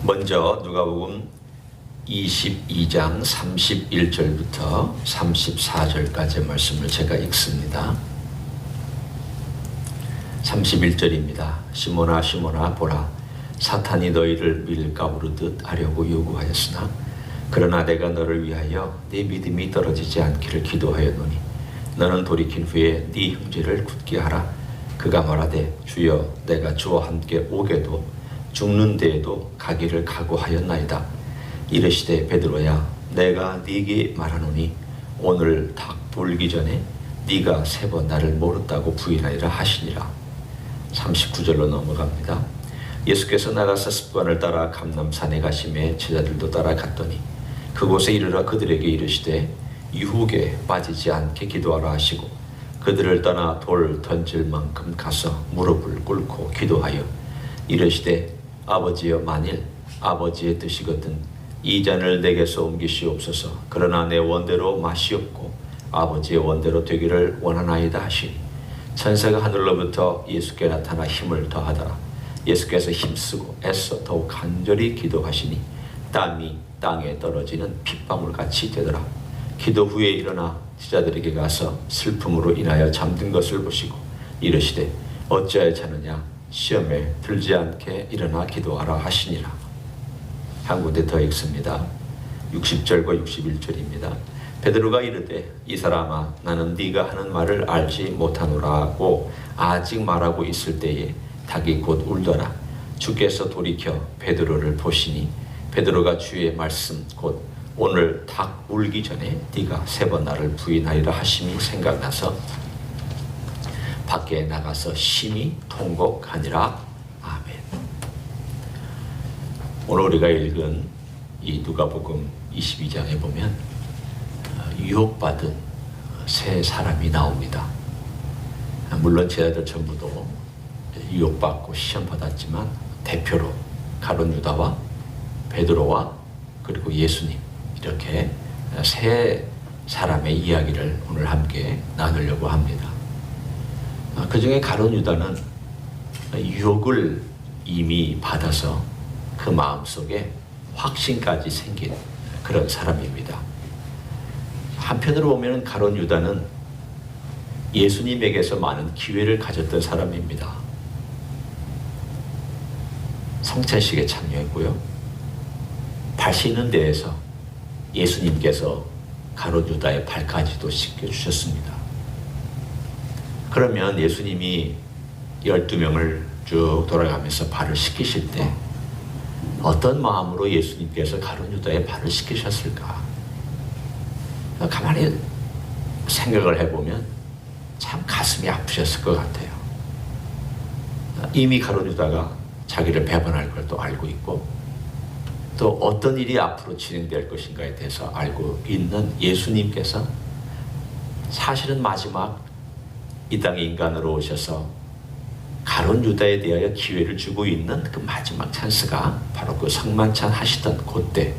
먼저 누가복음 22장 31절부터 34절까지의 말씀을 제가 읽습니다. 31절입니다. 시몬아 시몬아 보라, 사탄이 너희를 밀가부르듯 하려고 요구하였으나 그러나 내가 너를 위하여 네 믿음이 떨어지지 않기를 기도하였노니 너는 돌이킨 후에 네 형제를 굳게 하라. 그가 말하되 주여 내가 주와 함께 오게도 죽는 데에도 가기를 각오하였나이다. 이르시되 베드로야 내가 네게 말하노니 오늘 닭 불기 전에 네가 3번 나를 모른다고 부인하리라 하시니라. 39절로 넘어갑니다. 예수께서 나가서 습관을 따라 감람산에 가시매 제자들도 따라갔더니 그곳에 이르러 그들에게 이르시되 유혹에 빠지지 않게 기도하라 하시고 그들을 떠나 돌 던질 만큼 가서 무릎을 꿇고 기도하여 이르시되 아버지여 만일 아버지의 뜻이거든 이 잔을 내게서 옮기시옵소서. 그러나 내 원대로 마시옵고 아버지의 원대로 되기를 원하나이다 하시니 천사가 하늘로부터 예수께 나타나 힘을 더하더라. 예수께서 힘쓰고 애써 더욱 간절히 기도하시니 땀이 땅에 떨어지는 핏방울같이 되더라. 기도 후에 일어나 제자들에게 가서 슬픔으로 인하여 잠든 것을 보시고 이르시되 어찌하여 자느냐 시험에 들지 않게 일어나 기도하라 하시니라. 한 군데 더 읽습니다. 60절과 61절입니다. 베드로가 이르되 이 사람아 나는 네가 하는 말을 알지 못하노라고 아직 말하고 있을 때에 닭이 곧 울더라. 주께서 돌이켜 베드로를 보시니 베드로가 주의 말씀 곧 오늘 닭 울기 전에 네가 3번 나를 부인하리라 하심이 생각나서 밖에 나가서 심히 통곡하니라. 아멘. 오늘 우리가 읽은 이 누가복음 22장에 보면 유혹받은 3사람이 나옵니다. 물론 제자들 전부도 유혹받고 시험받았지만 대표로 가룟 유다와 베드로와 그리고 예수님, 이렇게 3사람의 이야기를 오늘 함께 나누려고 합니다. 그 중에 가룟 유다는 유혹을 이미 받아서 그 마음속에 확신까지 생긴 그런 사람입니다. 한편으로 보면 가룟 유다는 예수님에게서 많은 기회를 가졌던 사람입니다. 성찬식에 참여했고요. 발 씻는 데에서 예수님께서 가룟 유다의 발까지도 씻겨주셨습니다. 그러면 예수님이 12명을 쭉 돌아가면서 발을 씻기실 때 어떤 마음으로 예수님께서 가룟 유다의 발을 씻기셨을까? 가만히 생각을 해보면 참 가슴이 아프셨을 것 같아요. 이미 가룟 유다가 자기를 배반할 걸 또 알고 있고 또 어떤 일이 앞으로 진행될 것인가에 대해서 알고 있는 예수님께서 사실은 마지막 이 땅에 인간으로 오셔서 가룟 유다에 대하여 기회를 주고 있는 그 마지막 찬스가 바로 그 성만찬 하시던 그때,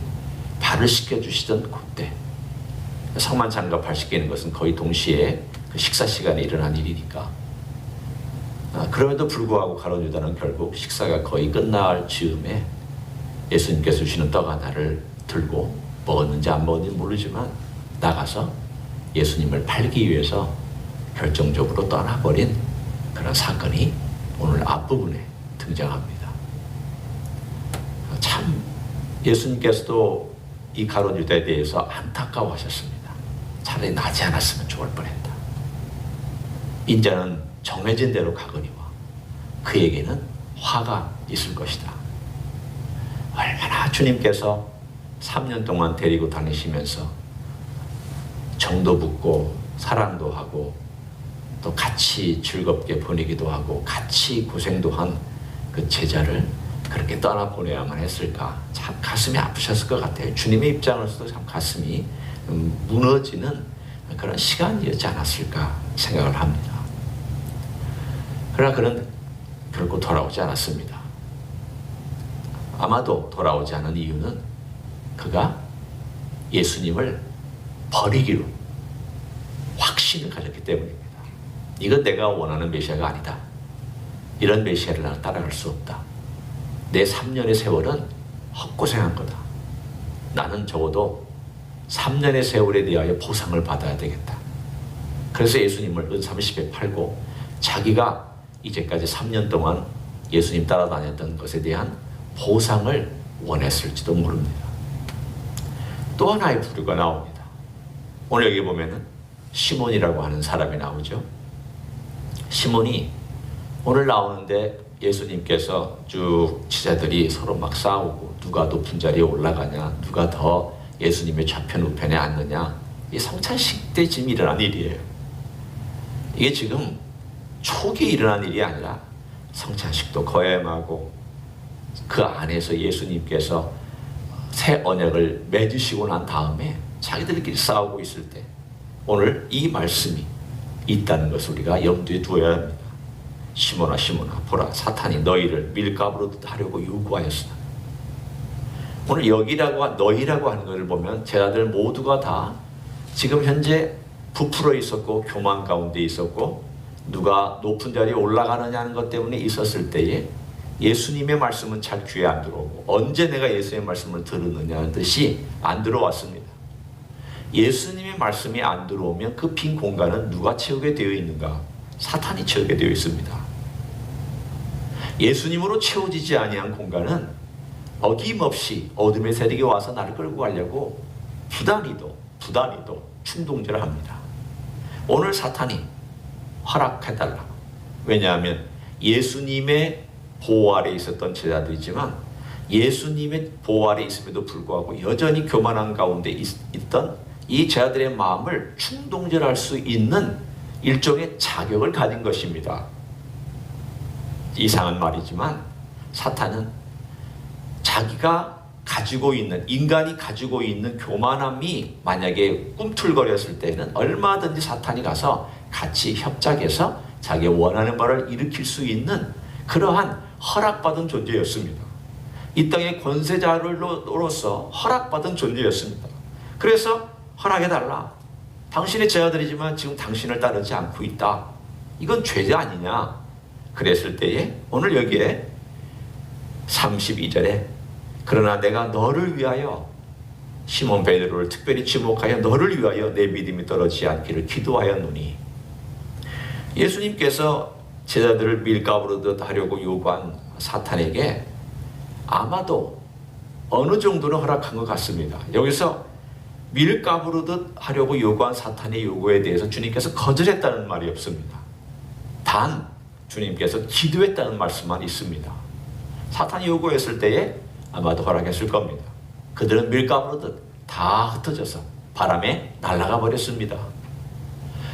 발을 씻겨주시던 그때. 성만찬과 발 씻기는 것은 거의 동시에 그 식사 시간에 일어난 일이니까. 그럼에도 불구하고 가룟 유다는 결국 식사가 거의 끝날 즈음에 예수님께서 주시는 떡 하나를 들고 먹었는지 안 먹었는지 모르지만 나가서 예수님을 팔기 위해서 결정적으로 떠나버린 그런 사건이 오늘 앞부분에 등장합니다. 참 예수님께서도 이 가룟 유다에 대해서 안타까워하셨습니다. 차라리 나지 않았으면 좋을 뻔했다. 인자는 정해진 대로 가거니와 그에게는 화가 있을 것이다. 얼마나 주님께서 3년 동안 데리고 다니시면서 정도 붙고 사랑도 하고 또 같이 즐겁게 보내기도 하고 같이 고생도 한 그 제자를 그렇게 떠나보내야만 했을까? 참 가슴이 아프셨을 것 같아요. 주님의 입장으로서도 참 가슴이 무너지는 그런 시간이었지 않았을까 생각을 합니다. 그러나 그는 결국 돌아오지 않았습니다. 아마도 돌아오지 않은 이유는 그가 예수님을 버리기로 확신을 가졌기 때문입니다. 이건 내가 원하는 메시아가 아니다. 이런 메시아를 나는 따라갈 수 없다. 내 3년의 세월은 헛고생한 거다. 나는 적어도 3년의 세월에 대하여 보상을 받아야 되겠다. 그래서 예수님을 은30에 팔고 자기가 이제까지 3년 동안 예수님 따라다녔던 것에 대한 보상을 원했을지도 모릅니다. 또 하나의 부류가 나옵니다. 오늘 여기 보면은 시몬이라고 하는 사람이 나오죠. 시몬이 오늘 나오는데 예수님께서 쭉 제자들이 서로 막 싸우고 누가 높은 자리에 올라가냐, 누가 더 예수님의 좌편 우편에 앉느냐, 이 성찬식 때 지금 일어난 일이에요. 이게 지금 초기에 일어난 일이 아니라 성찬식도 거행하고 그 안에서 예수님께서 새 언약을 맺으시고 난 다음에 자기들끼리 싸우고 있을 때 오늘 이 말씀이 있다는 것을 우리가 염두에 두어야 합니다. 시몬아 시몬아 보라, 사탄이 너희를 밀가부로 하려고 요구하였으나. 오늘 너희라고 하는 것을 보면 제자들 모두가 다 지금 현재 부풀어 있었고 교만 가운데 있었고 누가 높은 자리에 올라가느냐는 것 때문에 있었을 때에 예수님의 말씀은 잘 귀에 안 들어오고 언제 내가 예수님의 말씀을 들었느냐는 듯이 안 들어왔습니다. 예수님의 말씀이 안 들어오면 그 빈 공간은 누가 채우게 되어 있는가? 사탄이 채우게 되어 있습니다. 예수님으로 채워지지 아니한 공간은 어김없이 어둠의 세력이 와서 나를 끌고 가려고 부단히도 충동질을 합니다. 오늘 사탄이 허락해달라. 왜냐하면 예수님의 보호 아래 있었던 제자들이지만 예수님의 보호 아래 있음에도 불구하고 여전히 교만한 가운데 있던 이 제자들의 마음을 충동질할 수 있는 일종의 자격을 가진 것입니다. 이상한 말이지만 사탄은 자기가 가지고 있는, 인간이 가지고 있는 교만함이 만약에 꿈틀거렸을 때는 얼마든지 사탄이 가서 같이 협작해서 자기 원하는 바를 일으킬 수 있는 그러한 허락받은 존재였습니다. 이 땅의 권세자로서 허락받은 존재였습니다. 그래서 허락해달라. 당신의 제자들이지만 지금 당신을 따르지 않고 있다. 이건 죄자 아니냐. 그랬을 때에 오늘 여기에 32절에 그러나 내가 너를 위하여, 시몬 베드로를 특별히 지목하여 너를 위하여 내 믿음이 떨어지지 않기를 기도하였노니. 예수님께서 제자들을 밀가부르듯 하려고 요구한 사탄에게 아마도 어느 정도는 허락한 것 같습니다. 여기서 밀가부르듯 하려고 요구한 사탄의 요구에 대해서 주님께서 거절했다는 말이 없습니다. 단 주님께서 기도했다는 말씀만 있습니다. 사탄이 요구했을 때에 아마도 허락했을 겁니다. 그들은 밀가부르듯 다 흩어져서 바람에 날아가 버렸습니다.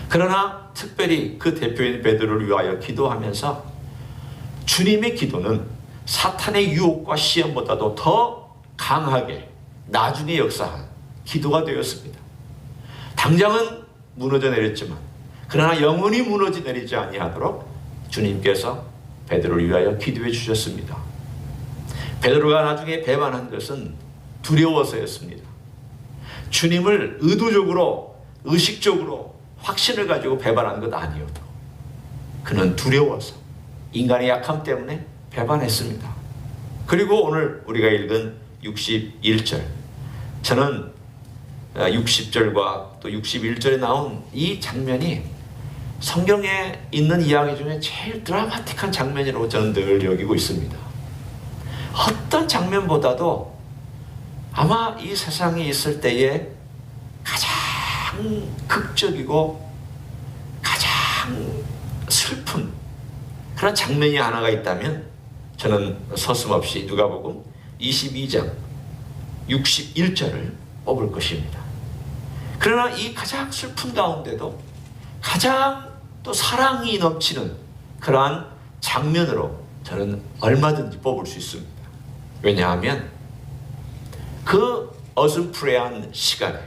그러나 특별히 그 대표인 베드로를 위하여 기도하면서 주님의 기도는 사탄의 유혹과 시험보다도 더 강하게 나중에 역사한 기도가 되었습니다. 당장은 무너져 내렸지만 그러나 영원히 무너져 내리지 아니하도록 주님께서 베드로를 위하여 기도해 주셨습니다. 베드로가 나중에 배반한 것은 두려워서였습니다. 주님을 의도적으로, 의식적으로 확신을 가지고 배반한 것 아니어도 그는 두려워서 인간의 약함 때문에 배반했습니다. 그리고 오늘 우리가 읽은 61절, 저는 60절과 또 61절에 나온 이 장면이 성경에 있는 이야기 중에 제일 드라마틱한 장면이라고 저는 늘 여기고 있습니다. 어떤 장면보다도 아마 이 세상에 있을 때에 가장 극적이고 가장 슬픈 그런 장면이 하나가 있다면 저는 서슴없이 누가복음 22장 61절을 뽑을 것입니다. 그러나 이 가장 슬픈 가운데도 가장 또 사랑이 넘치는 그러한 장면으로 저는 얼마든지 뽑을 수 있습니다. 왜냐하면 그 어슴푸레한 시간에,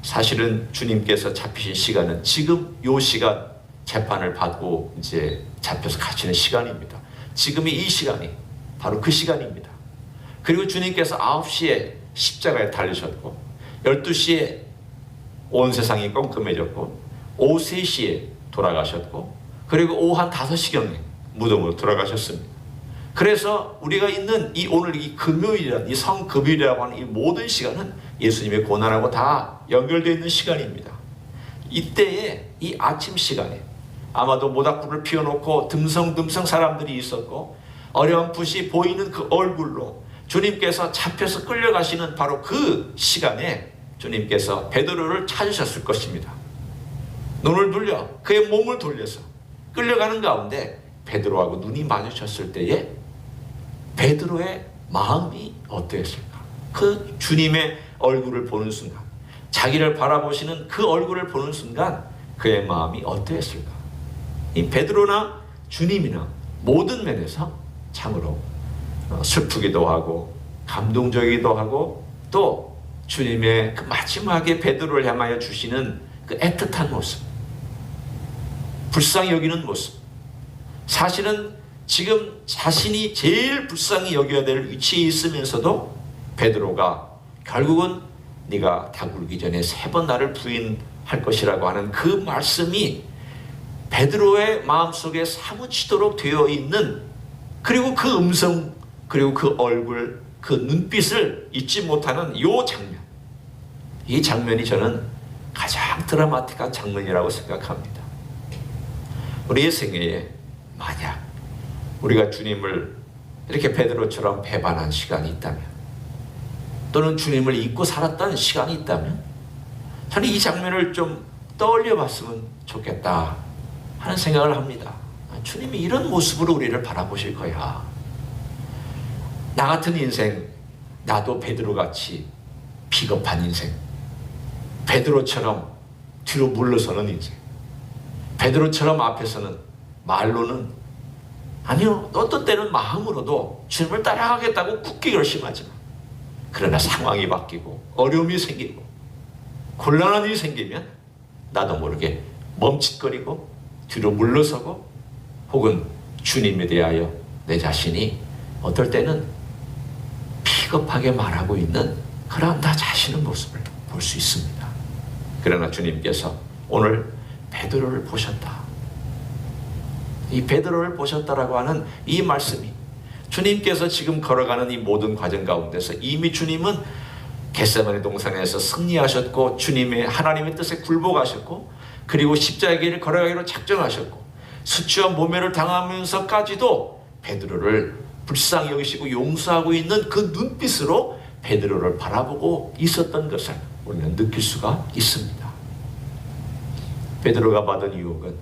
사실은 주님께서 잡히신 시간은 지금 요 시간 재판을 받고 이제 잡혀서 갇히는 시간입니다. 지금이 이 시간이 바로 그 시간입니다. 그리고 주님께서 9시에 십자가에 달리셨고 12시에 온 세상이 깜깜해졌고 오후 3시에 돌아가셨고 그리고 오후 한 5시경에 무덤으로 돌아가셨습니다. 그래서 우리가 있는 이 오늘 이 금요일이라는 이 성금요일이라고 하는 이 모든 시간은 예수님의 고난하고 다 연결되어 있는 시간입니다. 이때에 이 아침 시간에 아마도 모닥불을 피워놓고 듬성듬성 사람들이 있었고 어렴풋이 보이는 그 얼굴로 주님께서 잡혀서 끌려가시는 바로 그 시간에 주님께서 베드로를 찾으셨을 것입니다. 눈을 돌려 그의 몸을 돌려서 끌려가는 가운데 베드로하고 눈이 마주쳤을 때에 베드로의 마음이 어떠했을까? 그 주님의 얼굴을 보는 순간, 자기를 바라보시는 그 얼굴을 보는 순간 그의 마음이 어떠했을까? 이 베드로나 주님이나 모든 면에서 참으로 슬프기도 하고 감동적이기도 하고 또 주님의 그 마지막에 베드로를 향하여 주시는 그 애틋한 모습, 불쌍히 여기는 모습, 사실은 지금 자신이 제일 불쌍히 여겨야 될 위치에 있으면서도 베드로가 결국은 네가 닭 울기 전에 3번 나를 부인할 것이라고 하는 그 말씀이 베드로의 마음속에 사무치도록 되어 있는, 그리고 그 음성, 그리고 그 얼굴, 그 눈빛을 잊지 못하는 이 장면, 이 장면이 저는 가장 드라마틱한 장면이라고 생각합니다. 우리의 생애에 만약 우리가 주님을 이렇게 베드로처럼 배반한 시간이 있다면, 또는 주님을 잊고 살았던 시간이 있다면, 저는 이 장면을 좀 떠올려 봤으면 좋겠다 하는 생각을 합니다. 주님이 이런 모습으로 우리를 바라보실 거야. 나 같은 인생, 나도 베드로같이 비겁한 인생, 베드로처럼 뒤로 물러서는 인생, 베드로처럼 앞에서는 말로는, 아니요, 어떤 때는 마음으로도 주님을 따라가겠다고 굳게 결심하지만, 그러나 상황이 바뀌고 어려움이 생기고 곤란한 일이 생기면 나도 모르게 멈칫거리고 뒤로 물러서고, 혹은 주님에 대하여 내 자신이 어떨 때는 비겁하게 말하고 있는 그런 나 자신의 모습을 볼 수 있습니다. 그러나 주님께서 오늘 베드로를 보셨다. 이 베드로를 보셨다라고 하는 이 말씀이 주님께서 지금 걸어가는 이 모든 과정 가운데서 이미 주님은 겟세마네 동산에서 승리하셨고, 주님의 하나님의 뜻에 굴복하셨고, 그리고 십자가의 길을 걸어가기로 작정하셨고, 수치와 모멸을 당하면서까지도 베드로를 불쌍히 여기시고 용서하고 있는 그 눈빛으로 베드로를 바라보고 있었던 것을 우리는 느낄 수가 있습니다. 베드로가 받은 유혹은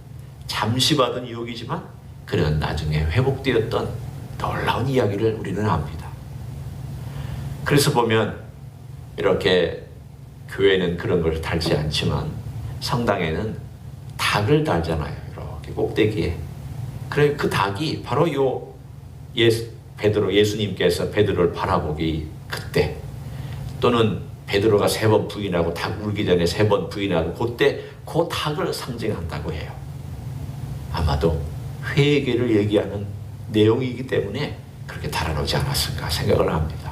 잠시 받은 유혹이지만 그는 나중에 회복되었던 놀라운 이야기를 우리는 압니다. 그래서 보면 이렇게 교회는 그런 걸 달지 않지만 성당에는 닭을 달잖아요. 이렇게 꼭대기에. 그래, 그 닭이 바로 예수님께서 베드로를 바라보기 그때, 또는 베드로가 3번 부인하고 닭 울기 전에 3번 부인하고 그때 그 닭을 상징한다고 해요. 아마도 회개를 얘기하는 내용이기 때문에 그렇게 달아놓지 않았을까 생각을 합니다.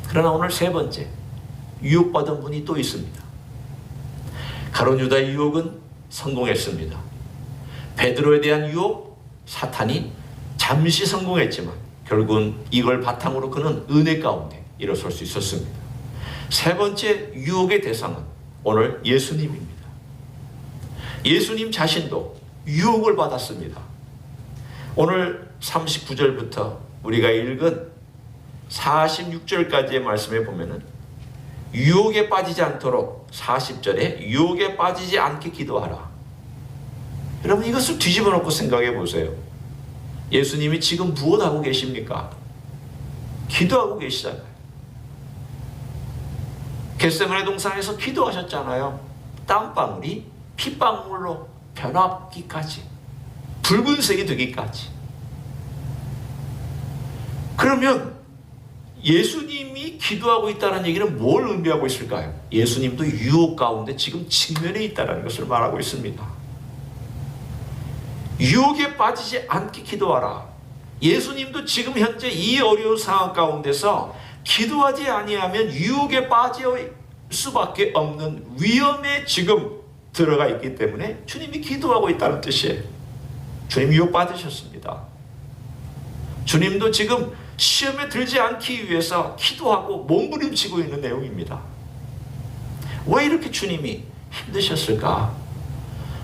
그러나 오늘 3번째, 유혹받은 분이 또 있습니다. 가룟 유다의 유혹은 성공했습니다. 베드로에 대한 유혹, 사탄이 잠시 성공했지만 결국은 이걸 바탕으로 그는 은혜 가운데 일어설 수 있었습니다. 3번째 유혹의 대상은 오늘 예수님입니다. 예수님 자신도 유혹을 받았습니다. 오늘 39절부터 우리가 읽은 46절까지의 말씀에 보면은 유혹에 빠지지 않도록 40절에 유혹에 빠지지 않게 기도하라. 여러분, 이것을 뒤집어 놓고 생각해 보세요. 예수님이 지금 무엇하고 계십니까? 기도하고 계시잖아요. 겟세마네 동산에서 기도하셨잖아요. 땀방울이 핏방울로 변하기까지, 붉은색이 되기까지. 그러면 예수님이 기도하고 있다는 얘기는 뭘 의미하고 있을까요? 예수님도 유혹 가운데 지금 직면해 있다는 것을 말하고 있습니다. 유혹에 빠지지 않게 기도하라. 예수님도 지금 현재 이 어려운 상황 가운데서 기도하지 아니하면 유혹에 빠질 수밖에 없는 위험에 지금 들어가 있기 때문에 주님이 기도하고 있다는 뜻이에요. 주님 유혹 받으셨습니다. 주님도 지금 시험에 들지 않기 위해서 기도하고 몸부림치고 있는 내용입니다. 왜 이렇게 주님이 힘드셨을까?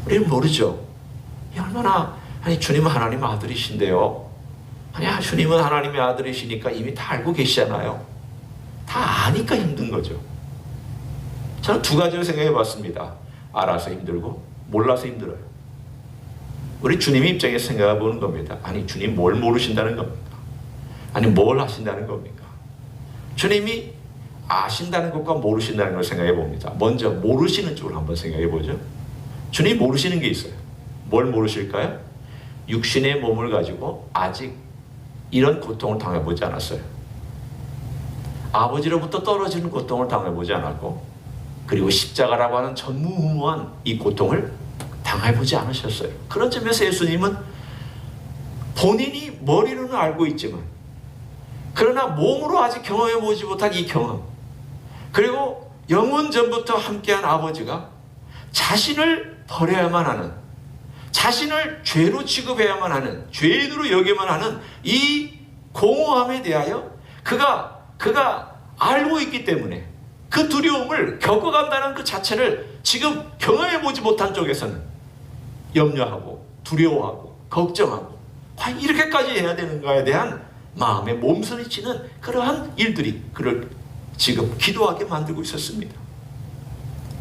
우리는 모르죠. 얼마나, 주님은 하나님의 아들이신데요. 주님은 하나님의 아들이시니까 이미 다 알고 계시잖아요. 다 아니까 힘든 거죠. 저는 두 가지를 생각해 봤습니다. 알아서 힘들고 몰라서 힘들어요. 우리 주님 입장에서 생각해 보는 겁니다. 주님 뭘 모르신다는 겁니까? 뭘 하신다는 겁니까? 주님이 아신다는 것과 모르신다는 걸 생각해 봅니다. 먼저 모르시는 쪽으로 한번 생각해 보죠. 주님 모르시는 게 있어요. 뭘 모르실까요? 육신의 몸을 가지고 아직 이런 고통을 당해보지 않았어요. 아버지로부터 떨어지는 고통을 당해보지 않았고, 그리고 십자가라고 하는 전무후무한 이 고통을 당해보지 않으셨어요. 그런 점에서 예수님은 본인이 머리로는 알고 있지만, 그러나 몸으로 아직 경험해보지 못한 이 경험, 그리고 영원 전부터 함께한 아버지가 자신을 버려야만 하는, 자신을 죄로 취급해야만 하는, 죄인으로 여겨야만 하는 이 공허함에 대하여 그가 알고 있기 때문에 그 두려움을 겪어간다는 그 자체를 지금 경험해보지 못한 쪽에서는 염려하고 두려워하고 걱정하고 과연 이렇게까지 해야 되는가에 대한 마음에 몸서리치는 그러한 일들이 그를 지금 기도하게 만들고 있었습니다.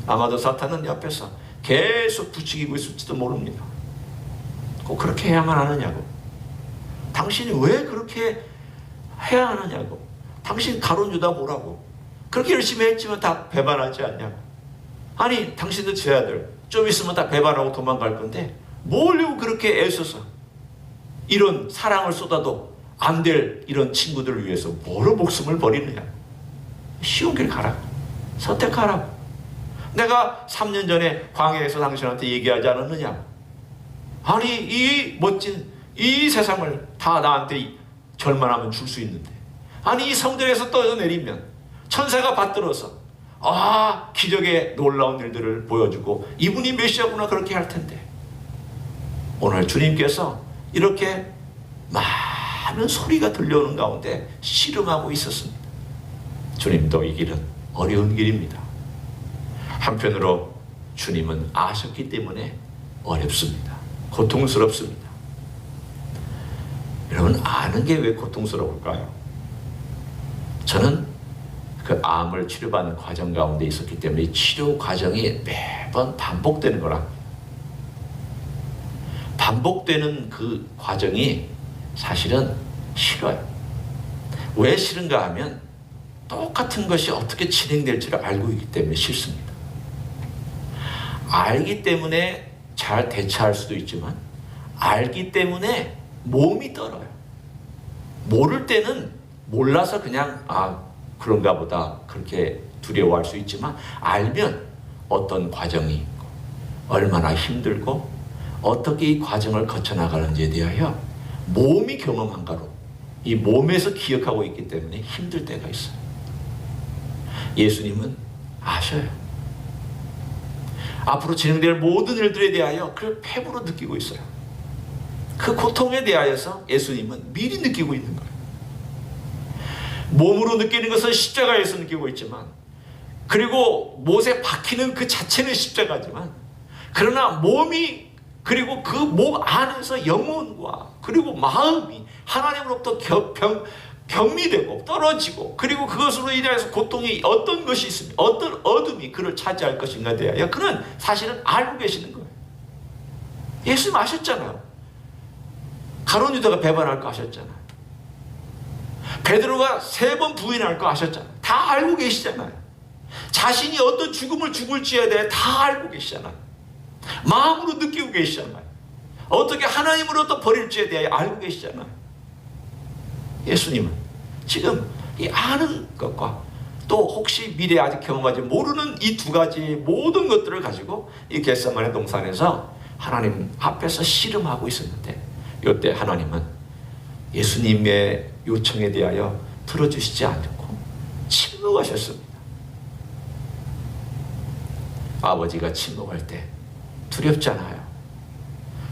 아마도 사탄은 옆에서 계속 부추기고 있을지도 모릅니다. 꼭 그렇게 해야만 하느냐고, 당신이 왜 그렇게 해야 하느냐고, 당신 가룟 유다 뭐라고, 그렇게 열심히 했지만 다 배반하지 않냐고, 당신들 제 아들 좀 있으면 다 배반하고 도망갈 건데 뭘 그렇게 애써서 이런 사랑을 쏟아도 안 될 이런 친구들을 위해서 뭐로 목숨을 버리느냐. 쉬운 길 가라고, 선택하라고. 내가 3년 전에 광야에서 당신한테 얘기하지 않았느냐. 이 멋진 이 세상을 다 나한테 절만하면 줄 수 있는데, 이 성전에서 떠내리면 천사가 받들어서 기적의 놀라운 일들을 보여주고 이분이 메시아구나 그렇게 할 텐데, 오늘 주님께서 이렇게 많은 소리가 들려오는 가운데 씨름하고 있었습니다. 주님도 이 길은 어려운 길입니다. 한편으로 주님은 아셨기 때문에 어렵습니다. 고통스럽습니다. 여러분, 아는 게 왜 고통스러울까요? 저는 그 암을 치료받는 과정 가운데 있었기 때문에 이 치료 과정이 매번 반복되는 거라. 반복되는 그 과정이 사실은 싫어요. 왜 싫은가 하면 똑같은 것이 어떻게 진행될지를 알고 있기 때문에 싫습니다. 알기 때문에 잘 대처할 수도 있지만, 알기 때문에 몸이 떨어요. 모를 때는 몰라서 그냥 그런가 보다 그렇게 두려워할 수 있지만, 알면 어떤 과정이 있고 얼마나 힘들고 어떻게 이 과정을 거쳐나가는지에 대하여 몸이 경험한 거로 이 몸에서 기억하고 있기 때문에 힘들 때가 있어요. 예수님은 아셔요. 앞으로 진행될 모든 일들에 대하여 그걸 폐부로 느끼고 있어요. 그 고통에 대하여서 예수님은 미리 느끼고 있는 거예요. 몸으로 느끼는 것은 십자가에서 느끼고 있지만, 그리고 못에 박히는 그 자체는 십자가지만, 그러나 몸이, 그리고 그 몸 안에서 영혼과 그리고 마음이 하나님으로부터 격리되고 떨어지고, 그리고 그것으로 인해서 고통이 어떤 것이 있으며 어떤 어둠이 그를 차지할 것인가에 대하여 그는 사실은 알고 계시는 거예요. 예수님 아셨잖아요. 가룟 유다가 배반할 거 아셨잖아요. 베드로가 3번 부인할 거 아셨잖아요. 다 알고 계시잖아요. 자신이 어떤 죽음을 죽을지에 대해 다 알고 계시잖아요. 마음으로 느끼고 계시잖아요. 어떻게 하나님으로부터 버릴지에 대해 알고 계시잖아요. 예수님은 지금 이 아는 것과 또 혹시 미래에 아직 경험하지 모르는 이 두 가지 모든 것들을 가지고 이 겟세마네 동산에서 하나님 앞에서 씨름하고 있었는데, 이때 하나님은 예수님의 요청에 대하여 들어주시지 않고 침묵하셨습니다. 아버지가 침묵할 때 두렵잖아요.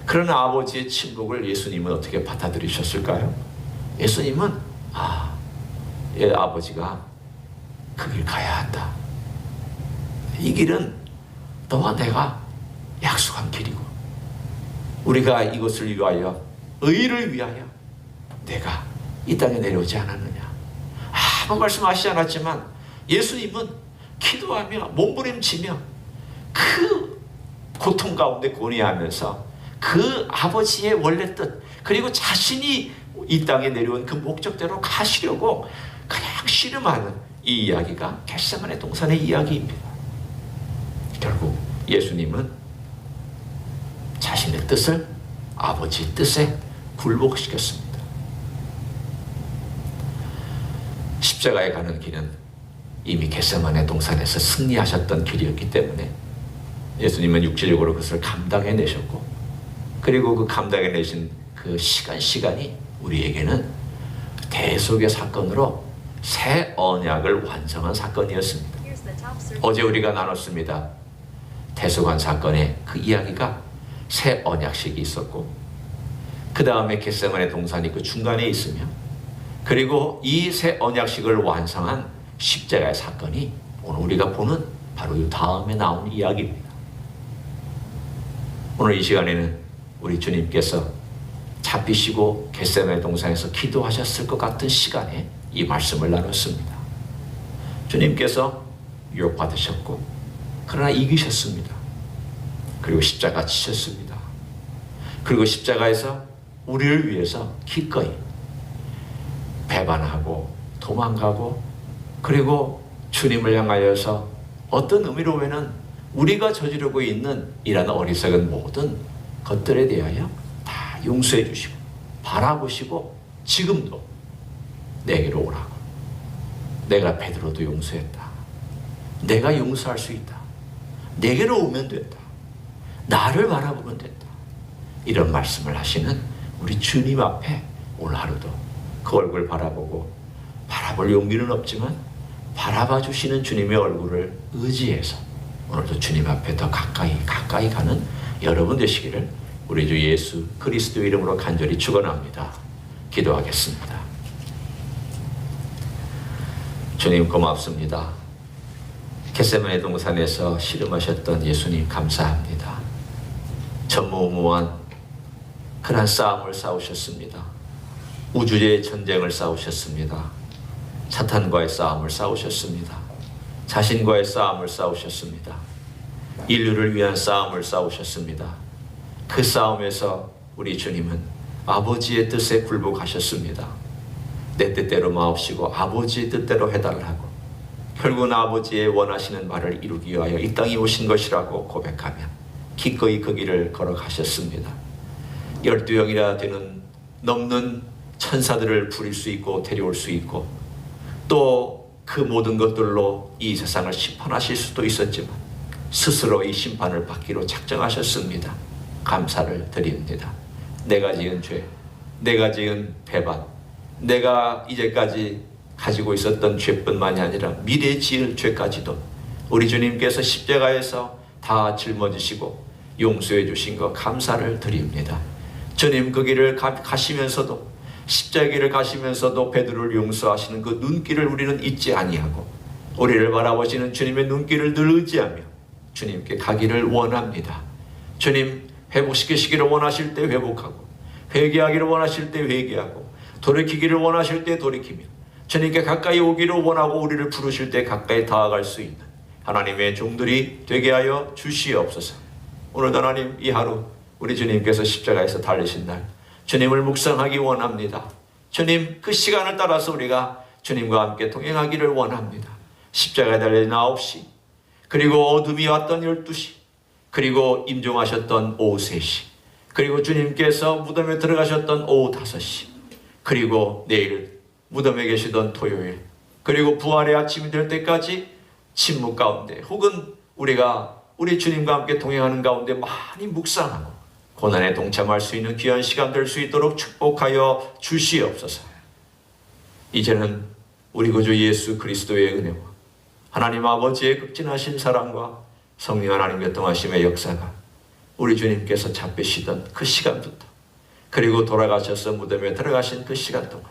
그러나 아버지의 침묵을 예수님은 어떻게 받아들이셨을까요? 예수님은 얘 아버지가 그 길 가야 한다. 이 길은 너와 내가 약속한 길이고 우리가 이것을 위하여 의를 위하여 내가 이 땅에 내려오지 않았느냐. 아무 말씀하시지 않았지만 예수님은 기도하며 몸부림치며 그 고통 가운데 고뇌하면서 그 아버지의 원래 뜻 그리고 자신이 이 땅에 내려온 그 목적대로 가시려고 그냥 씨름하는 이 이야기가 겟세마네 동산의 이야기입니다. 결국 예수님은 자신의 뜻을 아버지 뜻에 굴복시켰습니다. 십자가에 가는 길은 이미 겟세마네 동산에서 승리하셨던 길이었기 때문에 예수님은 육체적으로 그것을 감당해내셨고 그리고 그 감당해내신 그 시간이 우리에게는 대속의 사건으로 새 언약을 완성한 사건이었습니다. 어제 우리가 나눴습니다. 대속한 사건의 그 이야기가 새 언약식이 있었고 그 다음에 겟세마네 동산이 그 중간에 있으며 그리고 이 새 언약식을 완성한 십자가의 사건이 오늘 우리가 보는 바로 이 다음에 나온 이야기입니다. 오늘 이 시간에는 우리 주님께서 잡히시고 겟세마네 동산에서 기도하셨을 것 같은 시간에 이 말씀을 나눴습니다. 주님께서 유혹받으셨고 그러나 이기셨습니다. 그리고 십자가 지셨습니다. 그리고 십자가에서 우리를 위해서 기꺼이 배반하고 도망가고 그리고 주님을 향하여서 어떤 의미로는 우리가 저지르고 있는 이런 어리석은 모든 것들에 대하여 다 용서해 주시고 바라보시고 지금도 내게로 오라고. 내가 베드로도 용서했다. 내가 용서할 수 있다. 내게로 오면 된다. 나를 바라보면 된다. 이런 말씀을 하시는 우리 주님 앞에 오늘 하루도 그 얼굴 바라보고 바라볼 용기는 없지만 바라봐 주시는 주님의 얼굴을 의지해서 오늘도 주님 앞에 더 가까이 가는 여러분 되시기를 우리 주 예수 그리스도 이름으로 간절히 축원합니다. 기도하겠습니다. 주님 고맙습니다. 겟세마네 동산에서 씨름하셨던 예수님 감사합니다. 전무후무한 그런 싸움을 싸우셨습니다. 우주의 전쟁을 싸우셨습니다. 사탄과의 싸움을 싸우셨습니다. 자신과의 싸움을 싸우셨습니다. 인류를 위한 싸움을 싸우셨습니다. 그 싸움에서 우리 주님은 아버지의 뜻에 굴복하셨습니다. 내 뜻대로 마옵시고 아버지의 뜻대로 해달라고 결국은 아버지의 원하시는 말을 이루기 위하여 이 땅에 오신 것이라고 고백하며 기꺼이 그 길을 걸어가셨습니다. 12영이나 되는 넘는 천사들을 부릴 수 있고 데려올 수 있고 또 그 모든 것들로 이 세상을 심판하실 수도 있었지만 스스로 이 심판을 받기로 작정하셨습니다. 감사를 드립니다. 내가 지은 죄, 내가 지은 배반, 내가 이제까지 가지고 있었던 죄뿐만이 아니라 미래에 지을 죄까지도 우리 주님께서 십자가에서 다 짊어지시고 용서해 주신 것 감사를 드립니다. 주님 그 길을 가시면서도 십자가 길을 가시면서도 베드로를 용서하시는 그 눈길을 우리는 잊지 아니하고 우리를 바라보시는 주님의 눈길을 늘 의지하며 주님께 가기를 원합니다. 주님 회복시키시기를 원하실 때 회복하고 회개하기를 원하실 때 회개하고 돌이키기를 원하실 때 돌이키며 주님께 가까이 오기를 원하고 우리를 부르실 때 가까이 다가갈 수 있는 하나님의 종들이 되게 하여 주시옵소서. 오늘도 하나님 이 하루 우리 주님께서 십자가에서 달리신 날 주님을 묵상하기 원합니다. 주님 그 시간을 따라서 우리가 주님과 함께 동행하기를 원합니다. 십자가에 달린 9시 그리고 어둠이 왔던 12시 그리고 임종하셨던 오후 3시 그리고 주님께서 무덤에 들어가셨던 오후 5시 그리고 내일 무덤에 계시던 토요일 그리고 부활의 아침이 될 때까지 침묵 가운데 혹은 우리가 우리 주님과 함께 동행하는 가운데 많이 묵상하고 고난에 동참할 수 있는 귀한 시간 될 수 있도록 축복하여 주시옵소서. 이제는 우리 구주 예수 그리스도의 은혜와 하나님 아버지의 극진하신 사랑과 성령 하나님 교통하심의 역사가 우리 주님께서 잡히시던 그 시간부터 그리고 돌아가셔서 무덤에 들어가신 그 시간 동안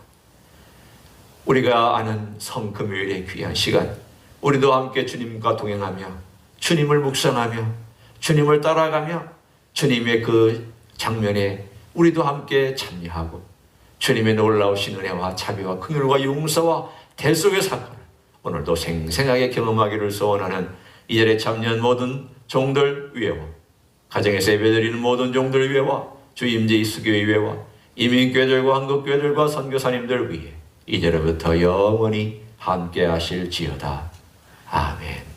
우리가 아는 성금요일의 귀한 시간, 우리도 함께 주님과 동행하며 주님을 묵상하며 주님을 따라가며 주님의 그 장면에 우리도 함께 참여하고 주님의 놀라우신 은혜와 자비와 긍휼과 용서와 대속의 사건을 오늘도 생생하게 경험하기를 소원하는 이 자리에 참여한 모든 종들 위에와 가정에서 예배드리는 모든 종들 위에와 주 임재 이수교회 위에와 이민교회들과 한국교회들과 선교사님들 위에 이제로부터 영원히 함께 하실지어다. 아멘.